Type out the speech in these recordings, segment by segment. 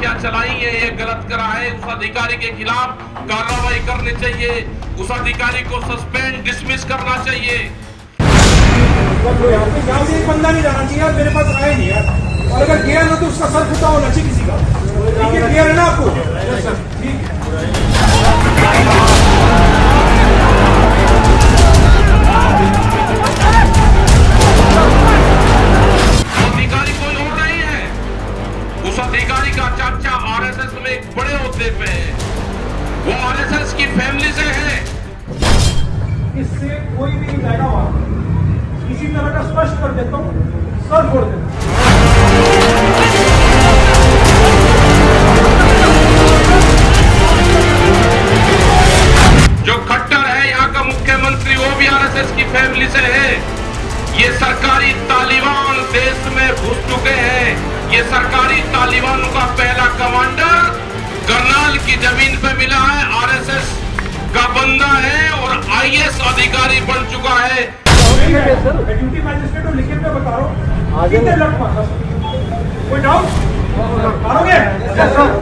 लाठियां चलाई है, ये गलत करा है, उस अधिकारी के खिलाफ कार्रवाई करनी चाहिए, उस अधिकारी को सस्पेंड डिसमिस करना चाहिए। यहाँ से एक बंदा नहीं जाना चाहिए यार, मेरे पास आए नहीं यार, और अगर गया ना तो उसका सर फुटा होना चाहिए किसी का। ठीक है, क्लियर है ना आपको? ठीक है। अधिकारी कोई और नहीं है, उस अधिकारी का चाचा आरएसएस में एक बड़े ओहदे पे है, वो आरएसएस की फैमिली से है। इससे कोई भी नहीं जाएगा वहां, इसी तरह का स्पष्ट कर देता हूँ, सर छोड़ देता। जो खट्टर है यहाँ का मुख्यमंत्री, वो भी आरएसएस की फैमिली से है। ये सरकारी तालिबान देश में घुस चुके हैं। ये सरकारी तालिबानों का पहला कमांडर करनाल की जमीन पे मिला है, आरएसएस का बंदा है और आईएएस अधिकारी बन चुका है। ड्यूटी मैजिस्ट्रेट को लिखित में बता रहा हूँ, कितने लट मारा, कोई डाउट मारोगे?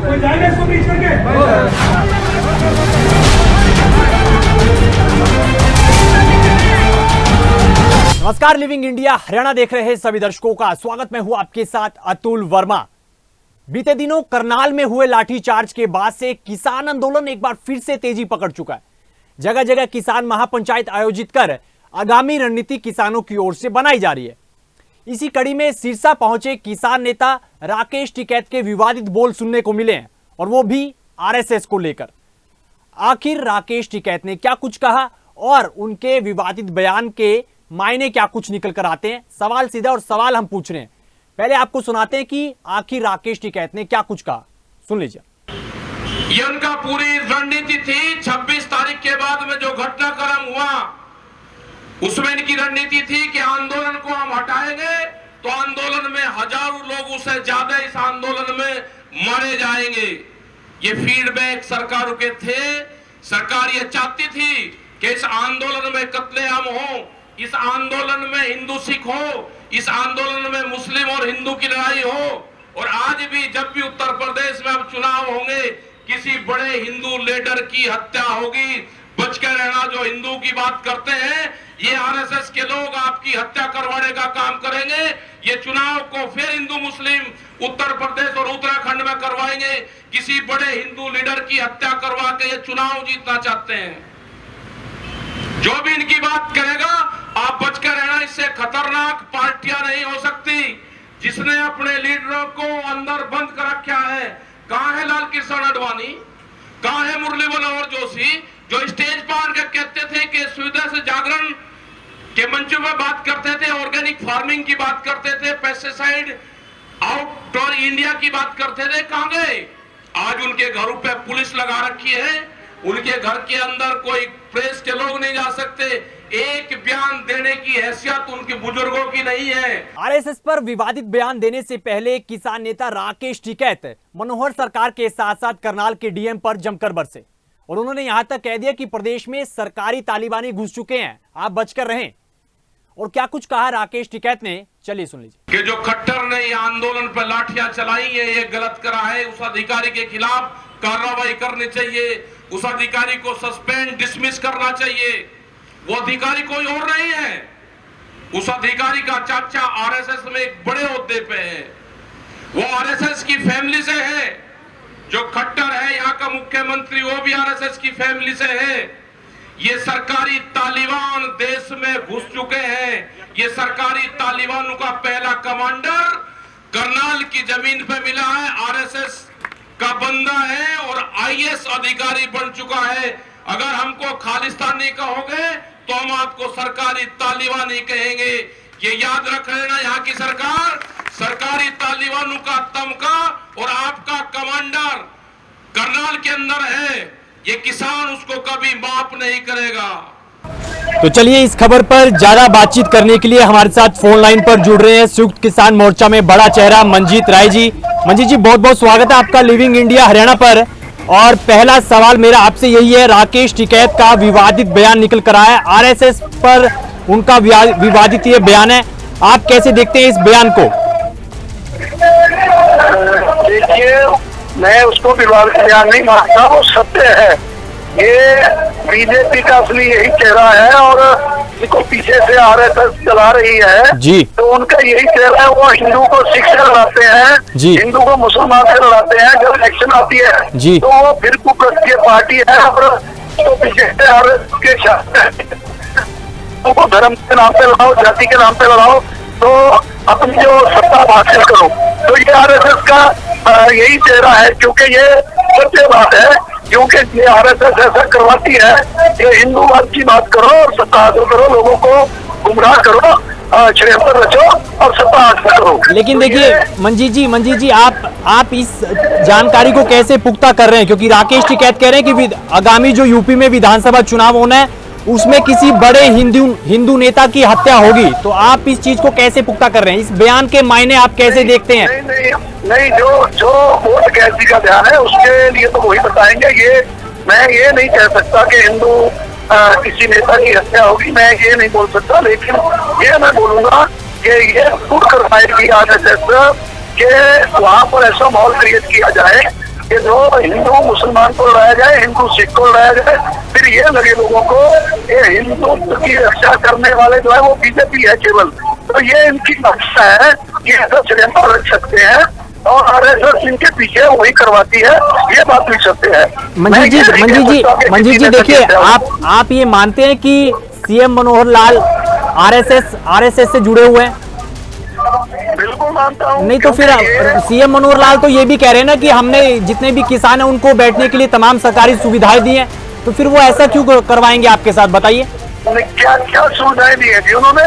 कोई जाएगा इसको बीच करके? नमस्कार, लिविंग इंडिया हरियाणा देख रहे हैं सभी दर्शकों का स्वागत। मैं हूं आपके साथ अतुल वर्मा। बीते दिनों करनाल में हुए लाठीचार्ज के बाद से किसान आंदोलन एक बार फिर से तेजी पकड़ चुका है। जगह जगह किसान महापंचायत आयोजित कर आगामी रणनीति किसानों की ओर से बनाई जा रही है। इसी कड़ी में सिरसा पहुंचे किसान नेता राकेश टिकैत के विवादित बोल सुनने को मिले हैं, और वो भी आरएसएस को लेकर। आखिर राकेश टिकैत ने क्या कुछ कहा और उनके विवादित बयान के मायने क्या कुछ निकल कर आते हैं? सवाल सीधा और सवाल हम पूछ रहे हैं। पहले आपको सुनाते हैं कि आखिर राकेश टिकैत ने क्या कुछ कहा, सुन लीजिए। ये उनका पूरी रणनीति थी। 26 तारीख के बाद में जो घटनाक्रम हुआ, उसमें इनकी रणनीति थी कि आंदोलन को हम हटाएंगे तो आंदोलन में हजारों लोग उससे ज्यादा इस आंदोलन में मारे जाएंगे। ये फीडबैक सरकारों के थे। सरकार ये चाहती थी कि इस आंदोलन में कत्लेआम हो, इस आंदोलन में हिंदू सिख हो, इस आंदोलन में मुस्लिम और हिंदू की लड़ाई हो। और आज भी जब भी उत्तर प्रदेश में अब चुनाव होंगे, किसी बड़े हिंदू लीडर की हत्या होगी, बच के रहना। जो हिंदू की बात करते हैं, ये आरएसएस के लोग आपकी हत्या करवाने का काम करेंगे। ये चुनाव को फिर हिंदू मुस्लिम उत्तर प्रदेश और उत्तराखंड में करवाएंगे। किसी बड़े हिंदू लीडर की हत्या करवा के ये चुनाव जीतना चाहते हैं। जो भी इनकी बात करेगा, आप बच कर रहना, इससे खतरनाक पार्टियां नहीं हो सकती। जिसने अपने लीडरों को अंदर बंद कर रखा है, कहां है लाल कृष्ण आडवाणी, कहां है मुरली मनोहर जोशी, जो स्टेज पर कहते थे कि सुविधा से जागरण के मंचों में बात करते थे, ऑर्गेनिक फार्मिंग की बात करते थे, पेस्टिसाइड आउटडोर इंडिया की बात करते थे, कहां गए? आज उनके घरों पे पुलिस लगा रखी है। उनके घर के अंदर कोई प्रेस के लोग नहीं जा सकते। एक बयान देने की हैसियत उनके बुजुर्गों की नहीं है। आरएसएस पर विवादित बयान देने से पहले किसान नेता राकेश टिकैत मनोहर सरकार के साथ साथ करनाल के डीएम पर जमकर बरसे, और उन्होंने यहां तक कह दिया कि प्रदेश में सरकारी तालिबानी घुस चुके हैं, आप बचकर रहें। और क्या कुछ कहा राकेश टिकैत ने, चलिए सुन लीजिए। कि जो खट्टर ने ये आंदोलन पर लाठियां चलाई है, ये गलत करा है, उस अधिकारी के खिलाफ कार्रवाई करनी चाहिए, उस अधिकारी को सस्पेंड डिसमिस करना चाहिए। वो अधिकारी कोई और नहीं है, उस अधिकारी का चाचा आरएसएस में एक बड़े ओहदे पे है, वो आरएसएस की फैमिली से है। जो खट्टर है यहाँ का मुख्यमंत्री, वो भी आरएसएस की फैमिली से है। ये सरकारी तालिबान देश में घुस चुके हैं। ये सरकारी तालिबानों का पहला कमांडर करनाल की जमीन पे मिला है, आरएसएस का बंदा है और आईएएस अधिकारी बन चुका है। अगर हमको खालिस्तानी कहोगे तो हम आपको सरकारी तालिबानी कहेंगे। ये याद रख लेना, यहाँ की सरकार सरकारी तालिबानों का तमका और आपका कमांडर करनाल के अंदर है। ये किसान उसको कभी माफ नहीं करेगा। तो चलिए, इस खबर पर ज्यादा बातचीत करने के लिए हमारे साथ फोन लाइन पर जुड़ रहे हैं संयुक्त किसान मोर्चा में बड़ा चेहरा मंजीत राय जी। मंजीत जी, बहुत बहुत स्वागत है आपका लिविंग इंडिया हरियाणा पर। और पहला सवाल मेरा आपसे यही है, राकेश टिकैत का विवादित बयान निकल कर आया है, आरएसएस पर उनका विवादित ये बयान है, आप कैसे देखते हैं इस बयान को? देखिए, मैं उसको बयान नहीं मानता, वो सत्य है। ये बीजेपी का असली यही चेहरा है और इसको पीछे से आरएसएस चला रही है जी। तो उनका यही चेहरा है। वो हिंदू को सिख से लड़ाते हैं जी। हिंदू को मुसलमान से लड़ाते हैं। जब इलेक्शन आती है जी। तो वो फिर कुप्रस्तीय पार्टी है और तो पीछे से आरएसएस के शासन उनको धर्म के नाम पे लड़ाओ, जाति के नाम पे लड़ाओ, तो अपनी जो सत्ता हासिल करो। तो ये आरएसएस का यही चेहरा है, क्योंकि ये सत्य बात है। क्योंकि ये आरएसएस ऐसा करवाती है कि हिंदूवाद की बात करो और सत्ता हासिल करो, लोगों को गुमराह करो, षड्यंत्र रचो और सत्ता हासिल करो। लेकिन देखिए मंजीत जी आप इस जानकारी को कैसे पुख्ता कर रहे हैं, क्योंकि राकेश टिकैत कह रहे हैं कि आगामी जो यूपी में विधानसभा चुनाव होना है उसमें किसी बड़े हिंदू नेता की हत्या होगी, तो आप इस चीज को कैसे पुख्ता कर रहे हैं? इस बयान के मायने आप कैसे देखते हैं? नहीं, जो वोट कैसी का बयान है उसके लिए तो वही बताएंगे। ये मैं ये नहीं कह सकता कि हिंदू किसी नेता की हत्या होगी, मैं ये नहीं बोल सकता। लेकिन ये मैं बोलूंगा कि ये खुद करवाएगी आरएसएस के वहाँ पर ऐसा माहौल क्रिएट किया जाए कि जो हिंदू मुसलमान को लड़ाया जाए, हिंदू सिख को लड़ाया जाए, फिर ये लगे लोगों को ये हिंदुत्व की रक्षा करने वाले जो है वो बीजेपी है केवल। तो ये इनकी नक्शा है कि ऐसा षड्यंत्र रख सकते हैं और आरएसएस इनके पीछे वही करवाती है। ये बात भी सत्य है। मंजीत जी देखिए, आप ये मानते हैं कि सीएम मनोहर लाल आरएसएस से जुड़े हुए हैं? बिल्कुल मानता हूँ। नहीं तो फिर सीएम मनोहर लाल तो ये भी कह रहे हैं ना कि हमने जितने भी किसान हैं उनको बैठने के लिए तमाम सरकारी सुविधाएं दी हैं, तो फिर वो ऐसा क्यों करवाएंगे आपके साथ, बताइए। क्या क्या सुविधाएं दी है जी उन्होंने?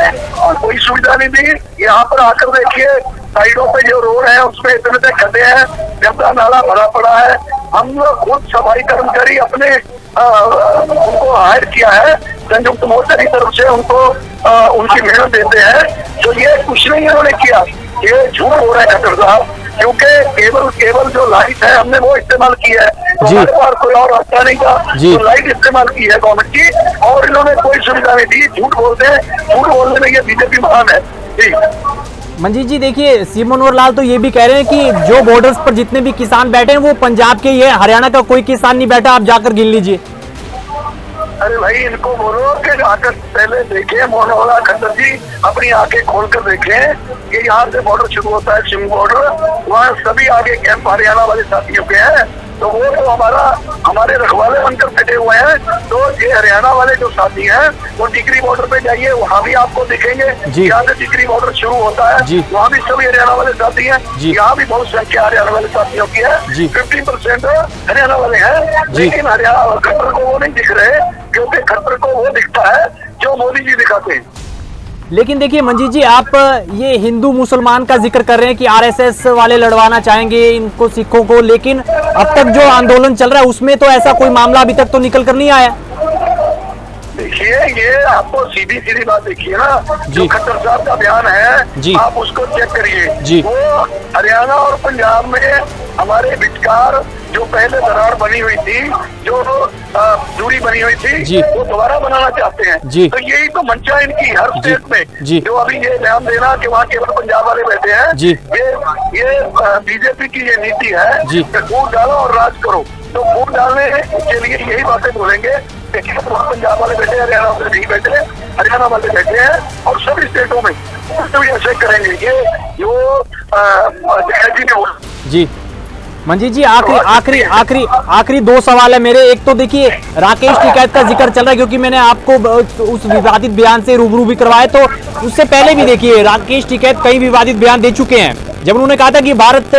कोई सुविधा नहीं दी। यहाँ पर आकर देखिए, साइडों पे जो रोड है उसमें इतने खड्डे हैं, गंदा नाला भरा पड़ा है। हम लोग खुद सफाई कर्मचारी अपने उनको हायर किया है, संयुक्त मोर्चा की तरफ से उनको उनकी मेहनत देते हैं। तो ये कुछ नहीं उन्होंने किया, ये झूठ हो रहा है खट्टर साहब, क्योंकि केवल जो लाइट है हमने वो इस्तेमाल की है। हमारे पास कोई और रास्ता नहीं था, तो लाइट इस्तेमाल की है गवर्नमेंट की, और इन्होंने कोई सुविधा नहीं दी। झूठ बोलते हैं, झूठ बोलने में ये बीजेपी महान है जी। मंजीत जी देखिए, सीएम मनोहर लाल तो ये भी कह रहे हैं कि जो बॉर्डर्स पर जितने भी किसान बैठे हैं वो पंजाब के ही है, हरियाणा का कोई किसान नहीं बैठा, आप जाकर गिन लीजिए। अरे भाई, इनको बोलो कि आकर पहले देखें, मोहनवाला खट्टर जी अपनी आंखें खोलकर देखें कि यहाँ से बॉर्डर शुरू होता है, सिंह बॉर्डर, वहाँ सभी आगे कैंप हरियाणा वाले साथियों के हैं। तो वो तो हमारे रखवाले बनकर बैठे हुए हैं। तो ये हरियाणा वाले जो साथी हैं वो टिकरी बॉर्डर पे जाइए, वहाँ भी आपको दिखेंगे। यहाँ से टिकरी बॉर्डर शुरू होता है, वहाँ भी सभी हरियाणा वाले साथी हैं। यहाँ भी बहुत संख्या हरियाणा वाले साथियों की है, 50% हरियाणा वाले हैं। लेकिन हरियाणा खट्टर को वो नहीं दिख रहे, क्योंकि खट्टर को वो दिखता है जो मोदी जी दिखाते हैं। लेकिन देखिए मंजीत जी, आप ये हिंदू मुसलमान का जिक्र कर रहे हैं कि आरएसएस वाले लड़वाना चाहेंगे इनको, सिखों को, लेकिन अब तक जो आंदोलन चल रहा है उसमें तो ऐसा कोई मामला अभी तक तो निकल कर नहीं आया। देखिए, ये आपको सीधी बात देखिए ना, जो खट्टर साहब का बयान है आप उसको चेक करिए। वो हरियाणा और पंजाब में हमारे विचार जो पहले दरार बनी हुई थी, जो दूरी बनी हुई थी, वो दोबारा बनाना चाहते हैं। तो यही तो मंशा इनकी हर स्टेट में, जो अभी ये ध्यान देना कि वहाँ केवल पंजाब वाले बैठे हैं, ये बीजेपी की ये नीति है कि वोट डालो और राज करो। तो वोट डालने के लिए यही बातें बोलेंगे, देखिए पंजाब वाले बैठे, हरियाणा वाले नहीं बैठे, हरियाणा वाले बैठे हैं, और सभी स्टेटों में तो ऐसे करेंगे। ये जो जी मंजीत जी, आखिरी दो सवाल है मेरे। एक तो देखिए, राकेश टिकैत का जिक्र चल रहा है, क्योंकि मैंने आपको उस विवादित बयान से रूबरू भी करवाया, तो उससे पहले भी देखिए राकेश टिकैत कई विवादित बयान दे चुके हैं। जब उन्होंने कहा था कि भारत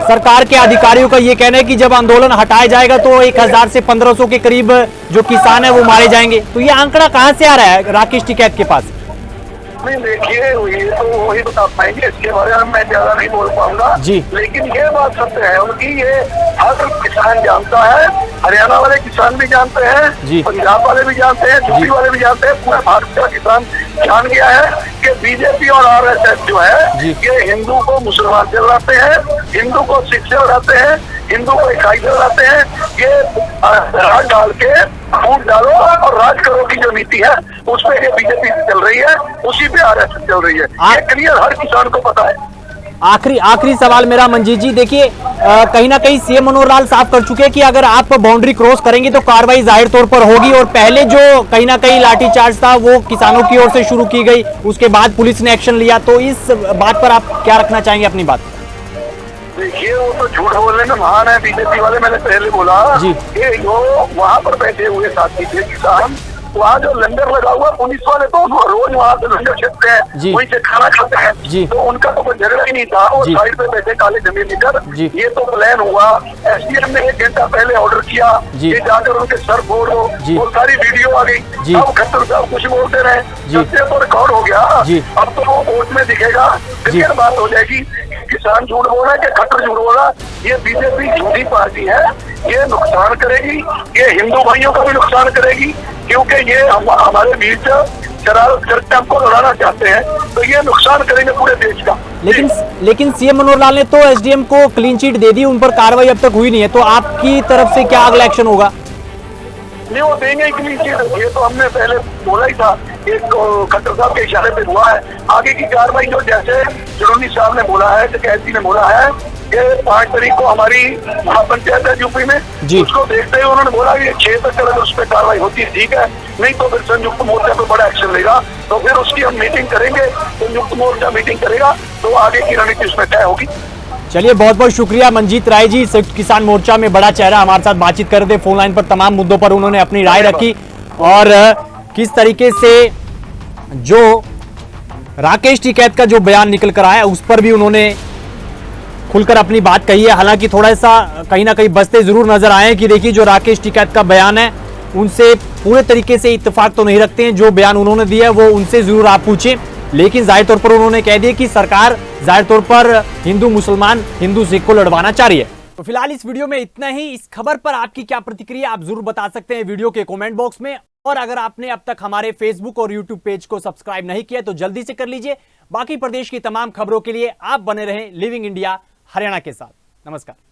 सरकार के अधिकारियों का ये कहना है कि जब आंदोलन हटाया जाएगा तो 1000 से 1500 के करीब जो किसान है वो मारे जाएंगे, तो ये आंकड़ा कहाँ से आ रहा है राकेश टिकैत के पास? नहीं, देखिए ये तो वही बता पाएंगे, इसके बारे में मैं ज्यादा नहीं बोल पाऊंगा जी। लेकिन ये बात सत्य है उनकी, ये हर किसान जानता है, हरियाणा वाले किसान भी जानते हैं, पंजाब वाले भी जानते हैं, यूपी वाले भी जानते हैं, पूरा भारत का किसान जान गया है कि बीजेपी और आरएसएस जो है ये हिंदू को मुसलमान से लड़ाते हैं, हिंदू को सिख से लड़ाते हैं, हिंदू को ईसाई से लड़ाते हैं। ये राज डाल के वोट डालो और राज करो की जो नीति है उस पर ये बीजेपी चल रही है, उसी पे आरएसएस चल रही है। ये क्लियर हर किसान को पता है। आखिरी सवाल मेरा मंजीत जी, देखिए कहीं ना कहीं सीएम मनोहर लाल साफ कर चुके हैं कि अगर आप बाउंड्री क्रॉस करेंगे तो कार्रवाई जाहिर तौर पर होगी, और पहले जो कहीं ना कहीं लाठीचार्ज था वो किसानों की ओर से शुरू की गई, उसके बाद पुलिस ने एक्शन लिया, तो इस बात पर आप क्या रखना चाहेंगे अपनी बात? देखिए वो तो झूठ बोलने में महान है बीजेपी वाले। मैंने पहले बोला जी। कि जो वहाँ पर बैठे हुए साथी थे किसान, वहाँ जो लंगर लगा हुआ पुलिस वाले तो रोज वहाँ से लंगर छकते हैं, वहीं से खाना खाते हैं, तो उनका तो कोई झगड़ा ही नहीं था। वो साइड पे बैठे काले जमीन लेकर, ये तो प्लान हुआ। एसडीएम ने 1 घंटा पहले ऑर्डर किया कि जाकर उनके सर फोड़ो, वो सारी वीडियो आ गई। अब खट्टर साहब कुछ बोलते रहे, जब से तो रिकॉर्ड हो गया, अब तो वो कोर्ट में दिखेगा, क्लियर बात हो जाएगी। किसान झूठ बोल रहा है कि खट्टर झूठ बोल रहा, ये बीजेपी झूठी पार्टी है, ये नुकसान करेगी, ये हिंदू भाइयों का भी नुकसान करेगी, क्योंकि ये हमारे बीच शरारत करके हमको लड़ाना चाहते हैं, तो ये नुकसान करेंगे पूरे देश का। लेकिन सीएम मनोहर लाल ने तो एसडीएम को क्लीन चिट दे दी, उन पर कार्रवाई अब तक हुई नहीं है, तो आपकी तरफ से क्या अगला एक्शन होगा? नहीं, वो देंगे ही क्लीन चिट, ये तो हमने पहले बोला ही था, एक खट्टर साहब के इशारे पे हुआ है। आगे की कार्रवाई जो जैसे जरूरी साहब ने बोला है, कैदी ने बोला है कि 5 तारीख को हमारी महापंचायत है यूपी में, उसको देखते हुए उन्होंने बोला कि 6 तक अगर उस पर कार्रवाई होती है ठीक है, नहीं तो फिर संयुक्त मोर्चा पे बड़ा एक्शन लेगा। तो फिर उसकी हम मीटिंग करेंगे, संयुक्त मोर्चा मीटिंग करेगा, तो आगे की रणनीति उसमें तय होगी। चलिए, बहुत बहुत शुक्रिया मंजीत राय जी, संयुक्त किसान मोर्चा में बड़ा चेहरा, हमारे साथ बातचीत कर रहे थे। फोन लाइन पर तमाम मुद्दों पर उन्होंने अपनी राय रखी, और किस तरीके से जो राकेश टिकैत का जो बयान निकल कर आया उस पर भी उन्होंने खुलकर अपनी बात कही है। हालांकि थोड़ा सा कहीं ना कहीं बसते जरूर नजर आए कि देखिए जो राकेश टिकैत का बयान है उनसे पूरे तरीके से इत्तेफाक तो नहीं रखते हैं, जो बयान उन्होंने दिया है वो उनसे जरूर आप पूछें, लेकिन जाहिर तौर पर उन्होंने कह दिया कि सरकार जाहिर तौर पर हिंदू मुसलमान, हिंदू सिख को लड़वाना चाह रही है। तो फिलहाल इस वीडियो में इतना ही। इस खबर पर आपकी क्या प्रतिक्रिया आप जरूर बता सकते हैं वीडियो के कमेंट बॉक्स में, और अगर आपने अब तक हमारे फेसबुक और यूट्यूब पेज को सब्सक्राइब नहीं किया तो जल्दी से कर लीजिए। बाकी प्रदेश की तमाम खबरों के लिए आप बने रहें लिविंग इंडिया हरियाणा के साथ। नमस्कार।